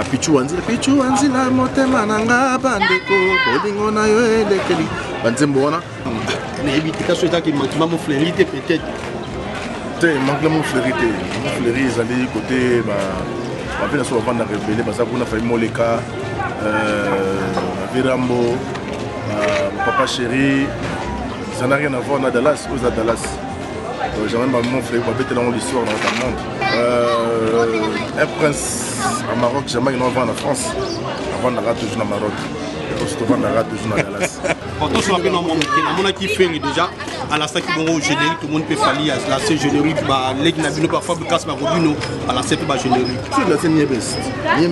pichu anzila motema nanga bandeko bolingo na yo elekeli banzembo wana na évitation ça qui manque mon fleurité peut-être te manque mon fleurité mon fleurie ezali côté ba pe na so bavanda rebelle baza kuna fa moleka Virambo papa chéri ça n'a rien à voir na Dallas aux Dallas j'ai même mon frère qui a dans l'histoire dans le monde un prince à Maroc jamais il en va en France avant de rater toujours au Maroc ensuite on va rater toujours à Dallas quand on se rappelle dans mon qui fait déjà à la salle qui vont au générique tout le monde peut fallir à la scène générique bah les qui n'habitent parfois le casse marobino à la scène pas générique c'est la scène niébes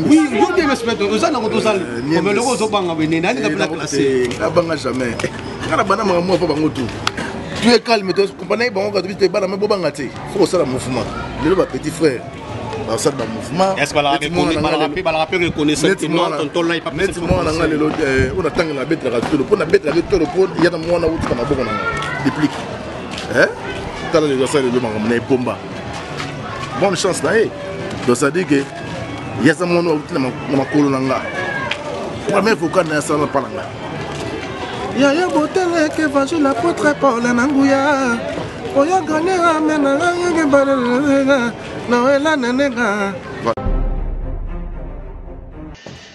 oui yo des respect aux ans dans salle comme le rose au banga bene na la classé la banga jamais kana bana mo fa bango tout tu es calme tu comprenez bon quand tu te bana me banga té faut ça le mouvement le petit frère dans ça le mouvement est-ce que la rappel reconnaissance que non tonton là il pas peut moi on a le on attend la bête la tout pour la bête la tout pour il y a dans moi na où tu na boko na déplique hein t'as les ça le na bomba bonne chance là donc ça dit que il y a ça mon na makolo nanga première fois qu'on a ça na palanga ya botele ke vanju la potre Paul nanguya oya gagner amena ngenge balala noela nenega.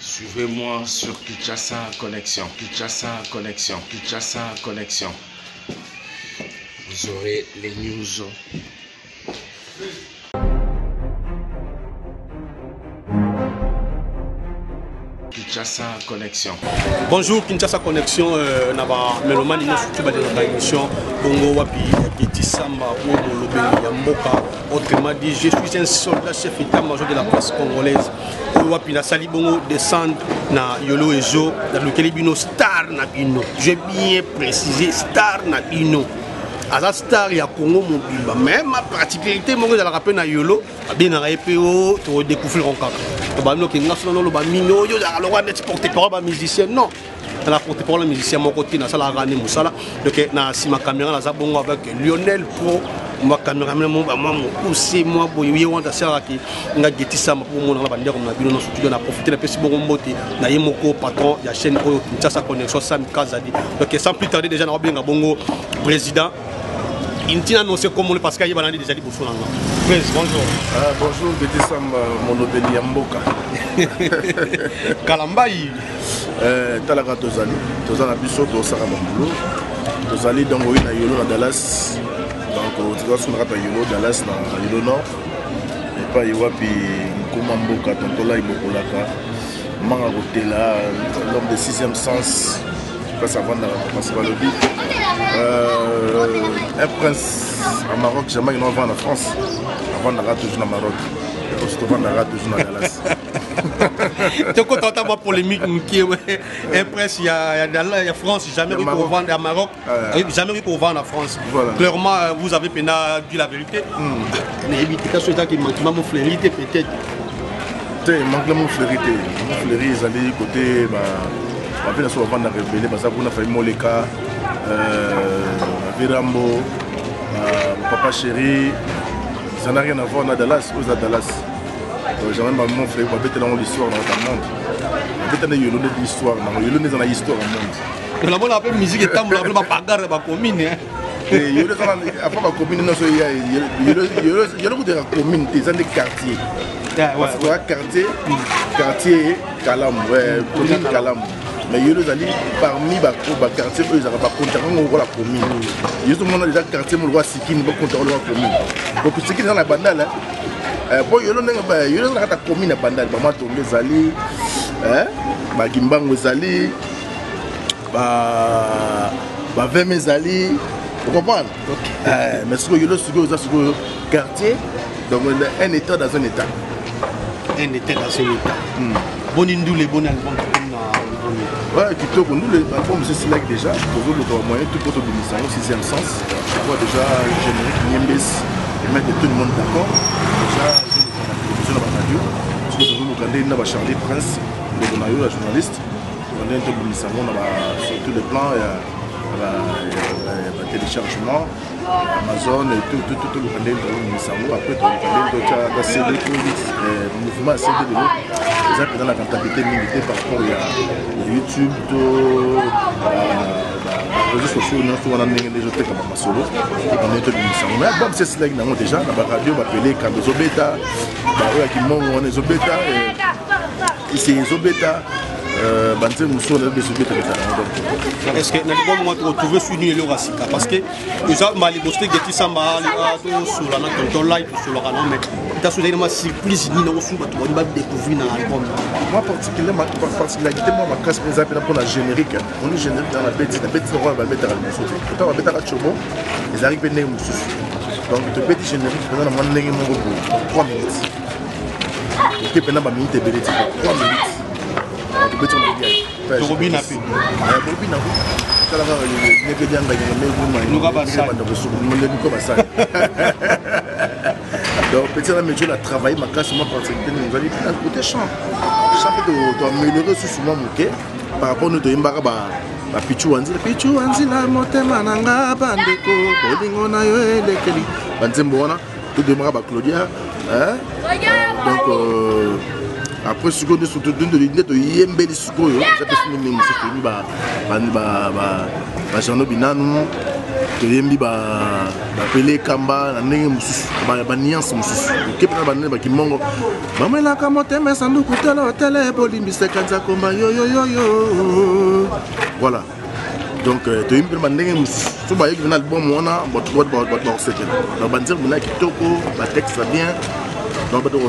Suivez-moi sur Kinshasa Connexion, Kinshasa Connexion, Kinshasa Connexion. Vous aurez les news. Kinshasa Connexion. Bonjour Kinshasa Connexion, Naba Melomani surtout dans la émission Bongo Wapi Kiti Samba Bobo Lobeli Yamboka. Autrement dit, je suis un soldat chef état-major de la place congolaise. Wapi na Sali Bongo descendre na Yolo Ezo dans lequel il star na bino. Je bien précisé star na bino. Aza star ya Congo mobile. Même ma particularité mon dans la rappel na Yolo, bien na EPO to découvrir en kaka. To ba no ki national lo ba mino yo la lo net porte-parole ba musicien non. La porte-parole musicien mon côté na sala rane musala. Donc na si ma caméra na za bongo avec Lionel Pro moi caméraman moi aussi moi boye wanda sala ki nga geti sama pour mon na bandeko na bino no studio na profiter la pesi bongo mbote na yemoko patron ya chaîne oyo Kinshasa Connexion Sam Kazadi. Donc sans plus tarder déjà na benga bongo président il tient annoncé comme on le parce qu'il y a déjà dit bonjour. Bonjour. Bonjour, Bété Sam Monobeli Yamboka. Kalambaï. Talaga Tozali. Tozala Bisso, Tosara Mambulo. Tozali dans Goïna Yolo à Dallas. Donc, tu dois se mettre à Yolo, Dallas, dans Yolo Nord. Et pas Iwapi, Nkumamboka, Tontola, Ibokolaka. Manga Rotela, l'homme de 6e sens. Passe avant de passer par le but. Un prince à Maroc, jamais il en va en France. Avant de rater toujours au Maroc. Ensuite, on va rater toujours à Dallas. Tu es content de ma polémique qui est un prince, il y a France, jamais eu pour vendre à Maroc, jamais eu pour vendre en France. Voilà. Clairement, vous avez peine à dire la vérité. L'évitation qui manque mon fleurité peut-être. Il manque mon fleurité. Mon fleurie, ils allaient côté. Après, on va vendre rebelle, parce qu'on a fait moleka, Virambo, papa chéri, ça n'a rien à voir na Dallas aux Dallas. J'ai même mon frère qui a dans l'histoire dans le monde. Il y a une histoire dans le monde. Il y a une histoire dans le monde. La bonne musique est tellement la bagarre de la commune. Il y a la commune, il y a des communes, des quartiers. Parce que quartier Kalam, commune Kalam. Mais il y a parmi les quartiers, ils n'ont pas compté la commune. Il y a déjà quartier qui n'ont pas compté la commune. Donc, ce qui est dans la bandale, il y a une commune à bandale. Maman Tomé Zali, Bagimbango Zali, Veme Zali. Vous comprenez? Mais ce qu'il y a un quartier, donc un état dans un état. Un état dans un état. Bon hindou, les bons albums. Ouais, nous les albums c'est select déjà, pour le moyen tout pour le 6e sens. On voit déjà le générique Niembes et mettre tout le monde d'accord. Déjà, je la radio. Parce que nous regardons Charlie Prince, le journaliste. On a surtout le plan, téléchargement Amazon et tout le canal de Missango. Après tout le canal de CD mouvement CD de l'eau. Les gens dans la rentabilité militaire par rapport à YouTube, les réseaux sociaux, nous avons des gens qui sont solo. Mais bon, c'est cela que nous avons déjà. La radio va appeler quand les Zobeta, qui montent les Zobeta, ici les Zobeta. Est-ce que dans le bon moment tu retrouves sur Nuit et le Rassika parce que nous avons mal posté Getty Samba sur la ton live sur le canal mais tu as souvent une surprise ni dans sur tu vas découvrir dans l'album. Moi particulièrement ma classe par exemple pour la générique on est générique dans la bête on va mettre à l'album on va mettre à Chobo les arrivent venir donc tu peux générique pendant la moindre minute 3 minutes ok pendant ma minute et 3 minutes. Robin a pu. Donc petit la métier a travaillé ma classe moi particulièrement nous allons côté chant tu dois améliorer souvent moqué par rapport nous doyimba ba pichu anzi la motema nanga bandeko bolingo na yo elekeli banzembo wana tout demara ba Claudia donc après ce que nous sommes tous de l'idée de yembeli sukoyo ça peut se nommer musique ba Jean Binanu to yembi ba Pelé Kamba na ndenge mususu ba nuance mususu kepena ba neba kimongo mamela ka motema sanduku tele bolimbisa kanza komba yo voilà donc to yembi ba ndenge mususu so ba yeki na album wana ba sekela ba banzir mona kitoko ba texte bien. Donc, Batoubo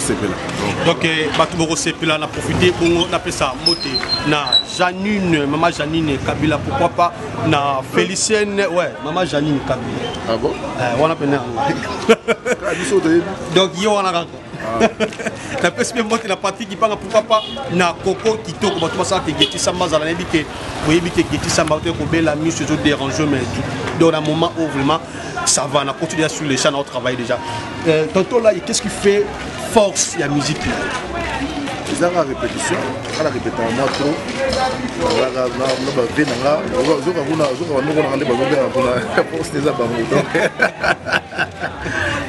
a profité pour appeler ça Moté. Na Janine, maman Janine Kabila, pourquoi pas. Na Félicienne, ouais, maman Janine Kabila. Ah bon? On appelle donc, il y a un la personne qui est partie qui parle pourquoi pas na Coco qui toque pour tout ça que Getty Samba ça veut dire que vous voyez que Getty Samba est comme la mise sur dérange mais dans un moment où vraiment ça va on a continué sur les chaînes on travaille déjà tantôt là qu'est-ce qui fait force la musique là c'est la répétition à la répétition moi trop la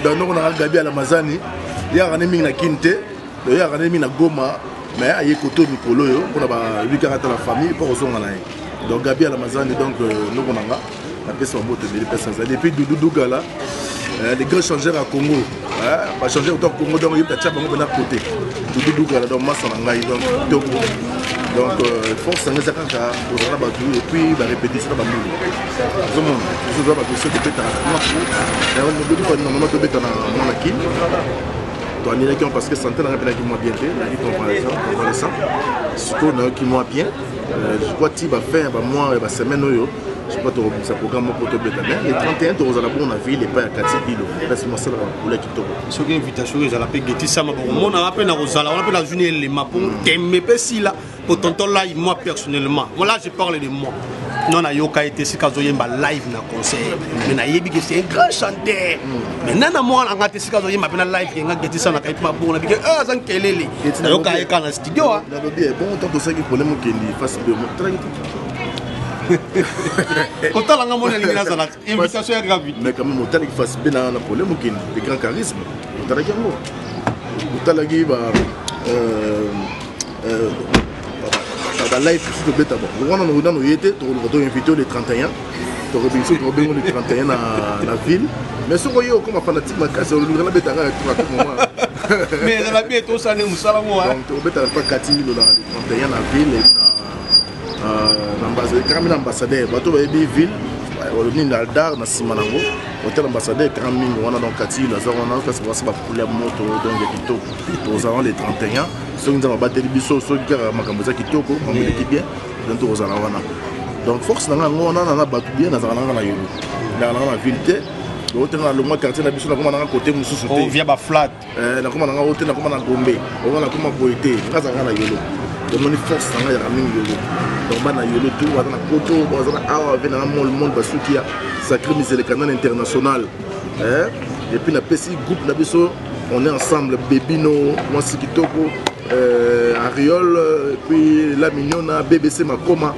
donc on a Gabi à la Mazani il y a un ami na Kinte il y a un ami na Goma mais il y a Koto Mikolo pour la 8 carats la famille pour aux donc Gabi à la Mazani donc nous on a la personne de personnes depuis Doudou Gala les grands changeurs à Congo va changer autant Congo donc il y a tcha bango na côté Doudou Gala donc massa ngai donc force ça nous a quand on a battu et puis la répétition ba mulu tout le monde je dois pas que ce que peut-être on a normalement to beta na mona kin to ani qui parce que santé na rappela qui moi bien la convalescent ce qu'on a qui moi bien je crois ti va faire ba mois ba semaine yo je crois que ça programme pour te beta bien les 31 to za la bonne ville et pas à 4 kilo parce que moi ça pour la kitoko ce qui invitation ils ala pe Getty Samba on a rappelé na Rosala on appelle la journée les mapons t'aimer pas si là pour tonton là moi personnellement voilà je parle de moi non na yoka été si kazoyemba live na concert mais na yebi que c'est un grand chanteur mais nana moi na ngate si kazoyemba na live que nga Getty Samba na kaitma bon na bike zan kelele na yoka eka na studio na bien bon tant que ça qui problème que li face de moi quand on a une invitation est grave mais quand même autant qu'il fasse bien un problème qu'il de grand charisme autant qu'il va dans live sur le bêta bon on a été invité les 31 tu Robinson les 31 dans la ville mais ce qu'on y a comme fanatique ma casse on le bêta à tout moment mais dans la vie tout ça nous ça moi donc tu bêta pas 40 dans les 31 dans la ville l'ambassadeur bateau baby ville on est Aldar na Simanango hôtel ambassadeur grand ming on a donc Kati la zone on a parce que ça va couler moto donc kitoko aux avant les 31 ceux qui ont battu biso ceux qui ont makamboza kitoko on est qui bien donc aux ala wana donc force na on a battu bien na na yolo na ville te hôtel na le mois quartier na biso na comme na côté mususu te via ba flat na comme na hôtel na comme na Gombe on a comme boité na na yolo donc on force na ya mingi yolo donc bana yolo tout na poto bazana awa vena na le monde basuki ya sacré miséricorde canal international et puis na PC groupe na biso on est ensemble Bebino moi Sikitoko Ariol et puis la mignonne BBC Makoma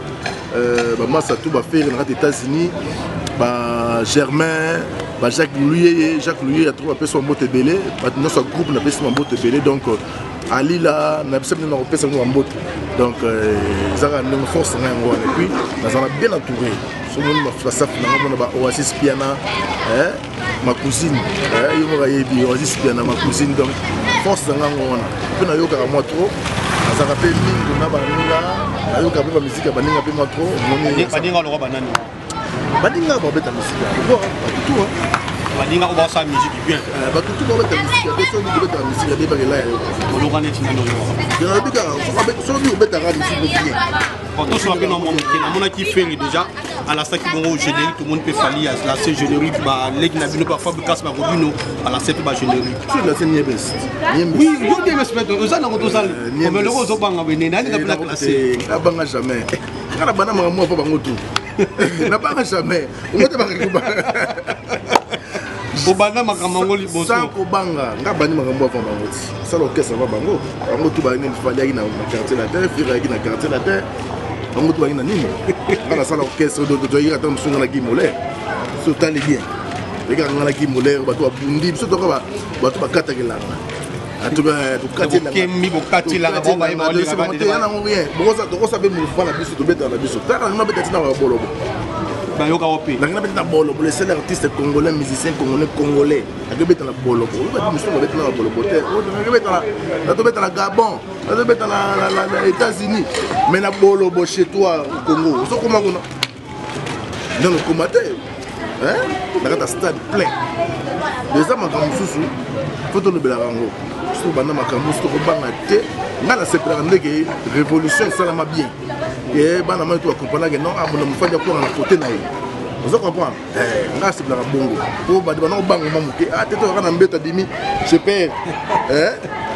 bamasa tout bafere na kati États-Unis Germain Jacques Louis a trouvé apesa mbote ebele bato nyonso groupe na pesa mbote ebele donc alila na biso na kopesa mbote donc ezaka ndenge force na yango wana et puis nazala bien entouré somoni masafu na ngomona ba Oasis Piana ma cousine yo mo yebi Oasis Piana ma cousine donc force na ngo wana pe na yoka moi trop nazaka pe mingi na baninga na yoka pe ba musique ya baninga pe moi trop moni baninga lo banani baninga ba beta musique ko tout baninga ko ba sa musique bien ba tout ba beta musique ya beso ni beta musique ya deba la yo lo kana tina lo yo na bika so ni beta ra musique bien quand on soit bien dans mon métier on a qui fait déjà à la sac bon générique tout le monde peut fallir à la c'est générique bah les qui n'a vu parfois casse ma robino à la c'est pas générique c'est la scène best oui yo des respect aux ans on ça comme le rose banga bene na la classé banga jamais kana bana mo fa bango tout na banga jamais on m'a pas Obana makamango liboso sans kobanga nga bani makambo fa bango ça l'orchestre va bango bango tout ba ni fali na quartier la terre fira na quartier la terre bango tout ba ni na nini kana ça l'orchestre de toyira tam sunga na gimolé so tali bien rega ngala gimolé bato abundi so to ba bato bakata kelanga atuba to katina kemi bokati la ba ba ba na rien boza to kosa be mu fa na biso to beta na biso ta na beta tina ba bolo ba yoka opi la ngana beta bolo le seul artiste congolais musicien congolais a beta na bolo ba biso ba beta na bolo bote o beta na to beta na Gabon to beta na États-Unis mais na bolo bo chez toi au Congo so comment on dans le combattre hein dans un stade plein les hommes comme Soussou faut le belarango so bana makambo so banga te ngala se prendre que révolution ça m'a bien et bana ma to comprendre que non amona mfanya kwa na côté na ye vous comprenez nga c'est la bongo po ba bana banga mamuke teto kana mbeta dimi je perds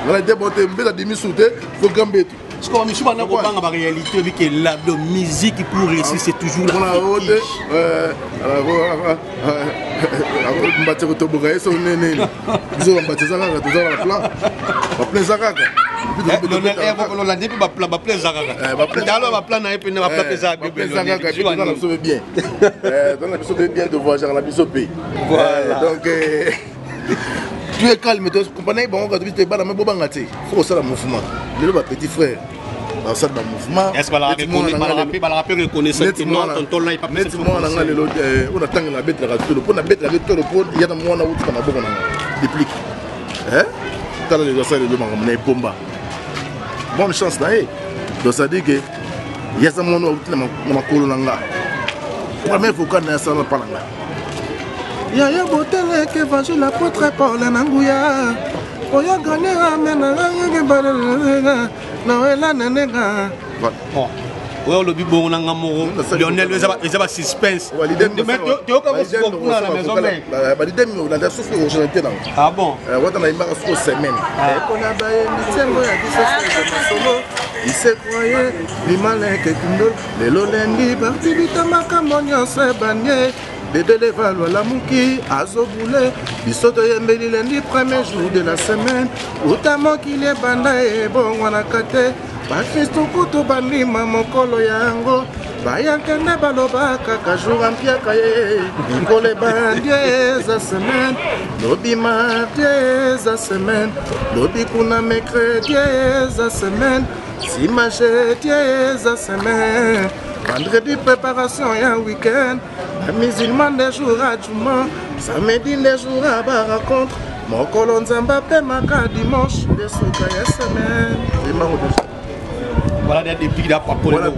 ngala déboter mbeta dimi souté faut gambetu ce qu'on monsieur bana ko banga ba réalité vu que la musique pour réussir c'est toujours la route mbatse ko boga eso nene zo mbatse zaka to za plan ba plan zaka bien. De voyager la biso pays. Donc tu es calme, tu comprends bon quand tu es bas dans mes bobangate. Faut ça le mouvement. Le petit frère. Dans ça le mouvement. Est-ce que la rappel reconnaissant que non tonton là il pas peut on attend la bête la radio pour la bête la radio pour il y a moi na où tu na boko na déplique. T'as les ça le mangam bomba. Bonne chance là donc ça dit que y a ça mon na makolo nanga première fois qu'on a ça na palanga ya botele que va jouer l'apôtre Paul nanguya oya gagner amena ngenge balala na ela nenga bon ouais le bibo nanga moro Lionel les a suspense mais tu au cas où la maison mais ba l'idée mais on a souffert au chanter là ah bon wata na imba sur semaine on a ba mitsengo ya biso il se croyait les malins que Kindol les lolendi parti bitamaka monyo sebanye bébé les valois la muki azoboule bisoto yembeli lundi premier jour de la semaine utamo qu'il est banda et bon wana kate bakristo kutu bandima mokolo yango bayakende balobaka kajour ampiaka ye nkole bandie za semaine lobi mardi za semaine lobi kuna mercredi za semaine nsima jeudi za semaine vendredi préparation ya week-end musulman des jours à Juma samedi des jours à barencontre mokolo nzamba pe maka dimanche des soka ya semaine voilà des pics là pour voilà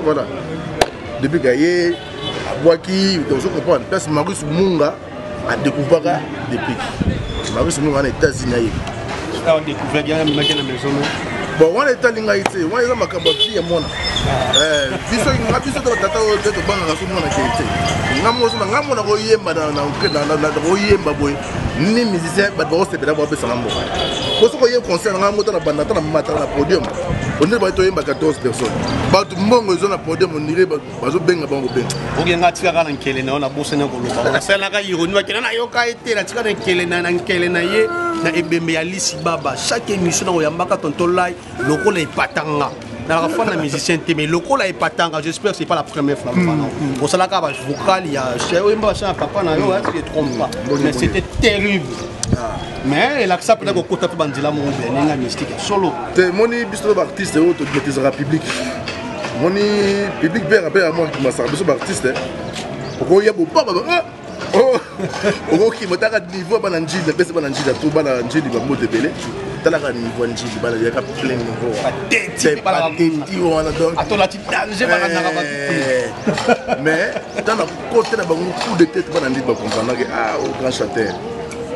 voilà depuis gaillé à Boaki donc je comprends place Marius Munga a découvert des pics Marius Munga en États-Unis on découvert bien la maison bon on est allé ngaïté on est makambo ya mona biso to tata o to banga so mona kete ngamona ko yemba na ko yemba boy ni musicien ba bo se bela bo pesa ngambo Pour ce qu'il y a un concert, on a un podium. On est 14 personnes. Bato mbongo zo na podium on dirait bazo benga bango benga. Ogenga tika na nkele na ona bosse na koloba. Sala ka ironi wa kena na yoka ete na tika na nkele na ye na ebembe ya lisi baba. Chaque émission na oyambaka tonto lai lokola ipatanga. Na la fin na musicien mais lokola ipatanga, j'espère que c'est pas la première fois. Bon sala ka ba vocal il y a chez Wemba cha papa na yo je trompe pas. Mais c'était terrible. Mais il accepte peut-être que tu bandila mon bien mystique solo. Te moni bisto artiste ou to metizera public. Moni public bien rappelle à moi qui m'a servi sur artiste. Oko ya bo papa. Oh. Oko ki motaka niveau ba nanji de pesa ba nanji da to ba na nji di ba mo debele. Tala ka niveau nji di ba ya ka plein niveau. C'est pas tenti on a donc. Atola ti danger ba na ba. Mais dans la côté na ba coup de tête ba nanji ba comprendre que au grand chanteur.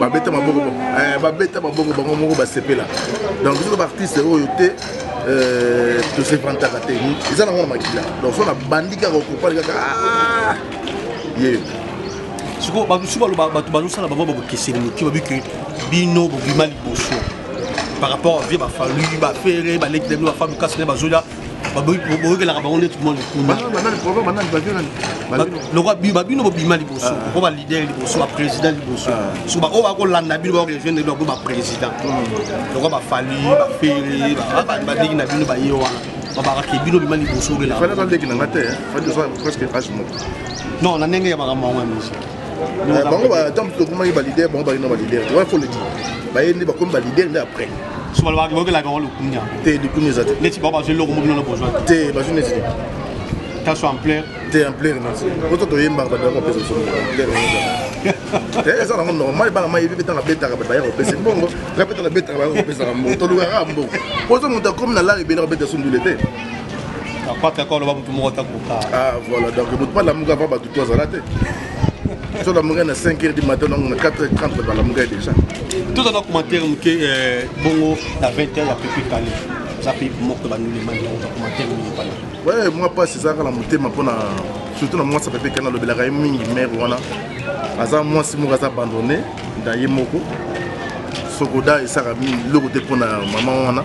Babeta mabongo bango moko basepela donc biso artiste oyo te to se vantaka te eza nango na makila donc so na bandi kaka okopali kaka ye siko bato bazosala bango bakokeseni moki babi ke bino bobima liboso par rapport à vie bafalu bafere baleki demi bafami kasi ne bazoya baboyokelaka bango nde tout le monde babino bobima liboso o balider liboso baprésident liboso so oyo bakolanda bino barejoindre bino baprésident loko bafali bafere baleki na bino baye wana babakake bino bima liboso okeleki nanga te presque age moko non na ndenge ya makambo yango ya misi bango batambo tokomaki balider bango balino balider il faut le dire baye nde bakomi balider nde après so balobaki bokelaka bango lokunya te lokunya eza te neti bao bazwi eloko mobino na besoin te bazwi neti te taso en plaire te en plaire nasi poto toyembaka bato yaka kopesa so te eza nango normal bana mai betanga betaka bato bayaka kopesa mbongo rapetana betaka bayaka kopesaka mbongo tolukaka mbongo poso moto akomi na lar ebele kopeta so ndule te ah voilà donc moto balamuka ava bato to azala te so lamuka na 5h du matin donc na 4h30 bato balamuka déjà tout dans commentaire moke bongo na 20h ya pepe kale za pe moko banulema na commentaire mingi pala ouais moi pas c'est ça la motema pona surtout na moi ça pepe kana lobelaka mingi mère wana aza moi si moko aza abandonné da ye moko sokoda esaka mingi loko te pona maman wana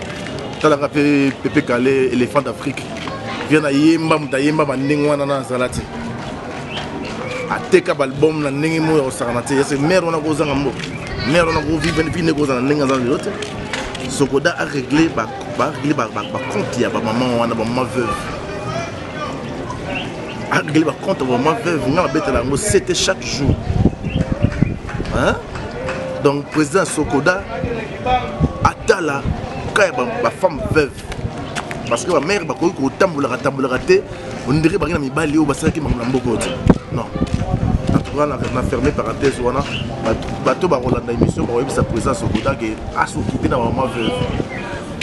talaka pe pepe kale éléphant d'Afrique vient na yemba muta yemba bandenge wana na zalati ateka balbum na ndenge mo osakana te yese mère wana kozanga mbo mère wana ko vivre ne kozanga ndenge za lote sokoda a réglé ba compte ya ba maman wana ba maman veuve a réglé ba compte ba maman veuve nga betela ngo c'était chaque jour hein donc président Sokoda atala kaya ba femme veuve parce que ma mère ba ko tambola te on dirait ba na mibali o basaki ma mboko te non en tout cas on a fermé parenthèse wana bato ba rolanda émission ba yebisa président Sokoda que a s'occuper na maman veuve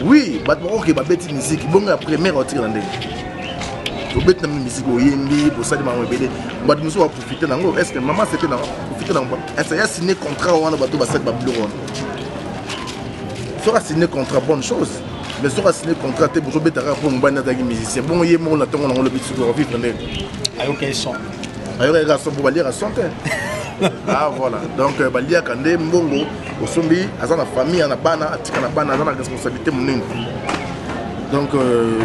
oui bato ba ko ba beti musique bonga la première otire na ndenge o beti na musique o yembi bo sali maman bele bato muso va profiter nango est-ce que maman c'était na profiter nango est-ce qu'il y a signé contrat wana bato ba sali ba bureau sera signé contrat bonne chose mais sera signé contrat te pour betara pour mbana ta musicien bon yemo na tongo le bitu ko vivre ndenge ayo question ayo ga so pour lire à son temps ah voilà donc balia kande mbongo osombi aza na famille na bana atika na bana aza na responsabilité monene donc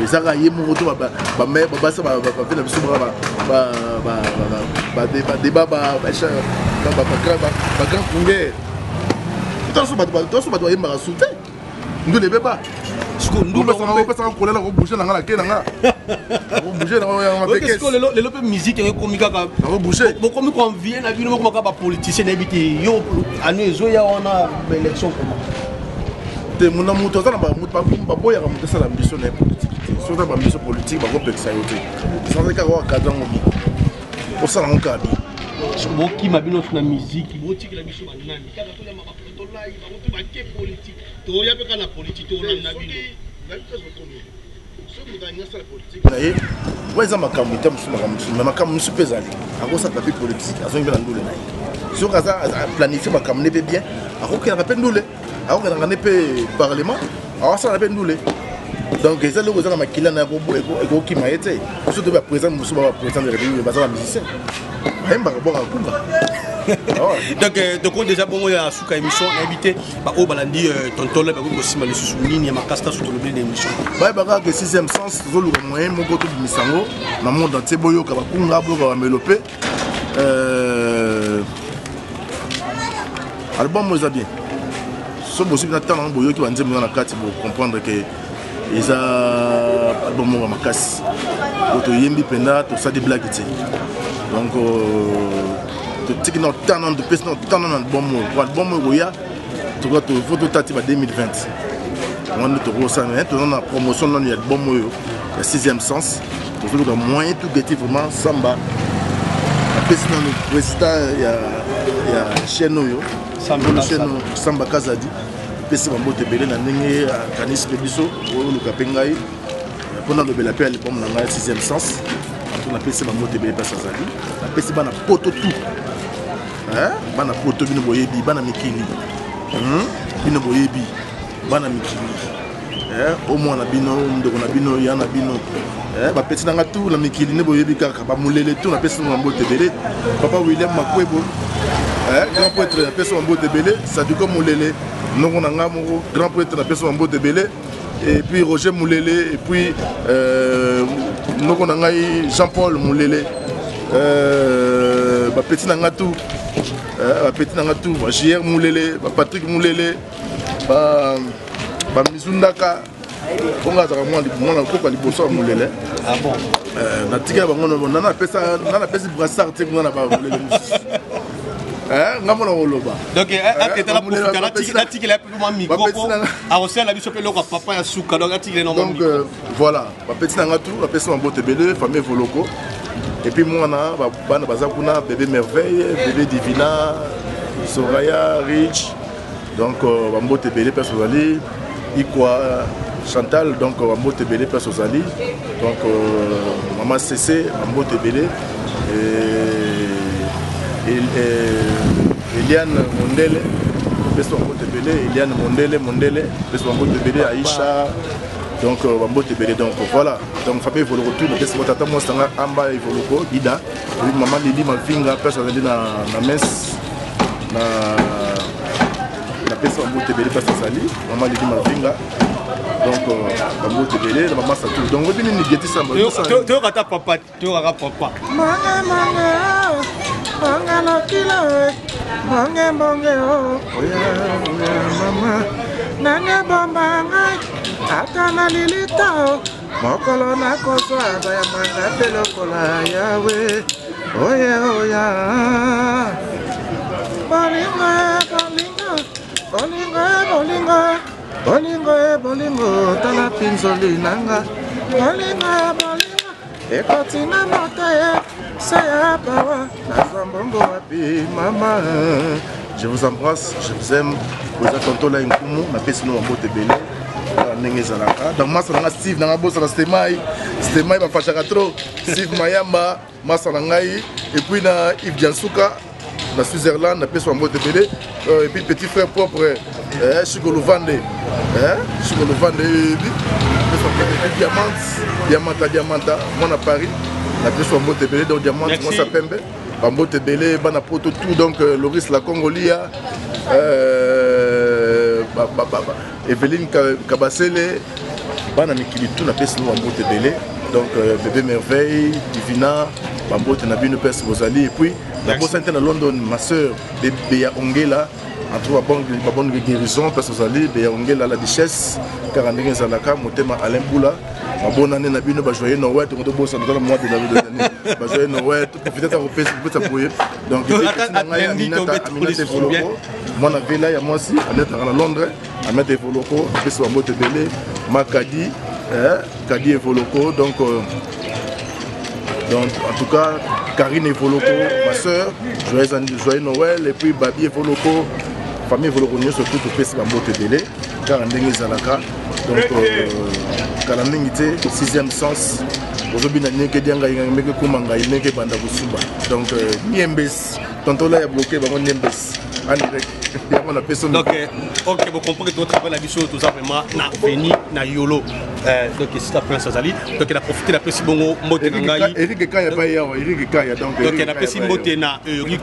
ezaka yemo to ba mais ba ça ba vina biso ba débat ba grand congrès tout ça ba doit yemba souté ndule beba ndule ça on kolela ko bouger na ke na ko bouger na ma peke est-ce que le peu musique est comme kaka ko bouger beaucoup me convient na bino ko ba politicien habité yo anu ezo ya wana ba élection comment te mona muto za na ba muto ba boya ka muto sala ambition na politique so za ba ambition politique ba ko pekisa yo te sans ka ko kadra ngobi o sala ngoka bi boki mabino na musique botiki la biso banani kaka to ya mapato lai ba to ba ke politique to ya pe kana politique to na bino la biso bokomi so mudanya sala politique na ye weza makambo itamusu makambo musu pezali akosa papier politique azongi na ndule na ye so kaza planifier makambo ne pe bien akoki na pe ndule akoki na pe parlement awasa na pe ndule donc eza loko za makila na ko ki maete surtout ba président musu ba président de république ba za musicien Même par rapport à Kumba. Donc déjà bon ya suka émission invité ba o balandi tonton là ba ko sima le sousouni ya makasta sur le blé d'émission. Ba ba que 6e sens zo lu moyen moko to misango na monde entier boyo ka ba kunga bo ba melope album moi ça bien. So possible na temps boyo ki ba nzembo na kati pour comprendre que ils a album moi makasi. To yembi penda to ça des blagues ti. Donc tu as tant de personnes, tant d'albums. Pour l'album, il y a une photo de 2020. On a une promotion de l'album, le 6e sens. Il y a moyen de vraiment Samba. Le président, il y a Cheno, Samba Kazadi. Le président Botebele, il y a Canis Pebiso, le Kapengaï. On a le appel l'album dans le 6e sens. On a PC Botebele Passazali. On a PC Bana Poto tout. Bana poto bino boyebi bana mikili bino boyebi bana mikili au moins na bino ndeko na bino yana bino ba petit nanga tout na mikili ne boyebi kaka ba mulele tout na pesi Mbote Bele papa William Makwebo grand prêtre na pesi Mbote Bele Sadiko Mulele nongo nanga moko grand prêtre na pesi Mbote Bele et puis Roger Mulele et puis nongo nanga Jean-Paul Mulele ba petit nanga tout petit Nangatou, JR Moulele, Patrick Moulele, Mizundaka, on a un peu Moulele. Ah bon? On a appelé ça brassard, on a pas donc, voilà, petit Nangatou, appelé ça Mbote Bele, famille Voloko. Et puis moi, on a bébé Merveille, bébé Divina, Soraya, Rich, donc Mbote Bele, Persozali, Ikwa, Chantal, donc Mbote Bele, Persozali, donc Maman CC, Mbote Bele, Eliane Mondele, Mbote Bele, Eliane Mondele, Mbote Bele, Aïcha. Donc Mbote Bele, donc voilà, donc Fabien Voloko tout, mais c'est tata moi sanga amba Voloko Ida, maman Lili Malfinga personne na messe na pesa Mbote Bele personne sali, maman Lili Malfinga. Donc Mbote Bele, la maman Satou. Donc on vient ni geti samba. Tu rata papa, tu rata papa. Manga no kilo. Manga oh. Mama. Nanga bomba Atana lilita mokolo na koso ya manga pelokola yawe oya bolingo tala pinzoli nanga bolingo ekotina mote saya bawa na zambongo wapi mama. Je vous embrasse, je vous aime. Vous êtes tonton là Nkumu, ma pesi no Mbote Bele. Donc moi Steve dans la bosse Stemai va fâcher trop. Steve Mayamba, Massa Nangai et puis na Yves Diansuka na Switzerland, na pesi Mbote Bele et puis petit frère propre Chigolo Vande. Chigolo Vande Diamanta, moi à Paris, na pesi Mbote Bele donc Diamante moi ça Pembe. Mbote Bele, Bana Poto tout, donc Loris la Congolia, Evelyne Kabasele, Bana Mikili tout, na pesi Mbote Bele, donc bébé Merveille, Divina, Mbote Nabino Pes Bozali, et puis la bosse interne à London, ma soeur, Béa Ongela, entre la bonne guérison, Pes Bozali, Béa Ongela, la duchesse, Karandé Zalaka, Motema Alain Boula. Bonne année, Nabino, joyeux Noël, tu as bossé dans le mois de l'année. Joyeux Noël, tu peux peut-être repérer ce que tu peux. Donc, Aminata Voloko, moi, je vais là, moi aussi, à Londres, Aminata Voloko, je suis à Mbote Bele, Makadi, Kadi et Voloko. Donc, en tout cas, Karine et Voloko, ma soeur, joyeux Noël, et puis Babi et Voloko, famille Voloko, surtout, tu peux à Mbote Bele, car en Zalaka. Donc, Kalamingité, 6e sens, aujourd'hui, il y a un donc, Niembes, tonton là, il a bloqué, Niembes. en direct. On a personne. Donc, ok, vous comprenez que votre travail, la vision, tout ça, vraiment, na Veni, na Yolo. Donc, c'est la Prince Azali. Donc, il a profité de la Pessi Bongo, Motenangaï. Eric Kaya, Eric Kaya. Donc, il a Pessi Motena, Eric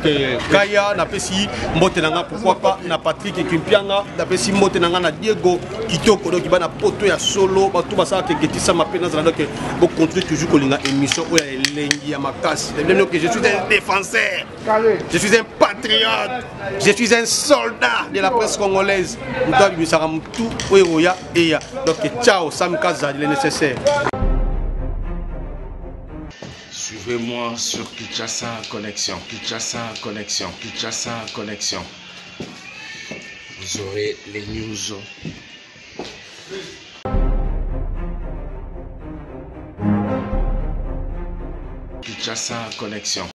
Kaya, na Pessi Motenanga, pourquoi pas, na Patrick Kimpianga, na Pessi Motenanga, na Diego Kitoko, donc il va na poto ya solo, tout ça, que Getissa m'appelle dans la donc, vous continuez toujours qu'on a une émission où il y a l'engi à ma casse. Je suis un défenseur, je suis un patriote, je suis un soldat de la presse congolaise. Donc, ciao, Sam Kaza, il est nécessaire. Suivez-moi sur Kinshasa Connexion, Kinshasa Connexion, Kinshasa Connexion. Vous aurez les news. Kinshasa Connexion.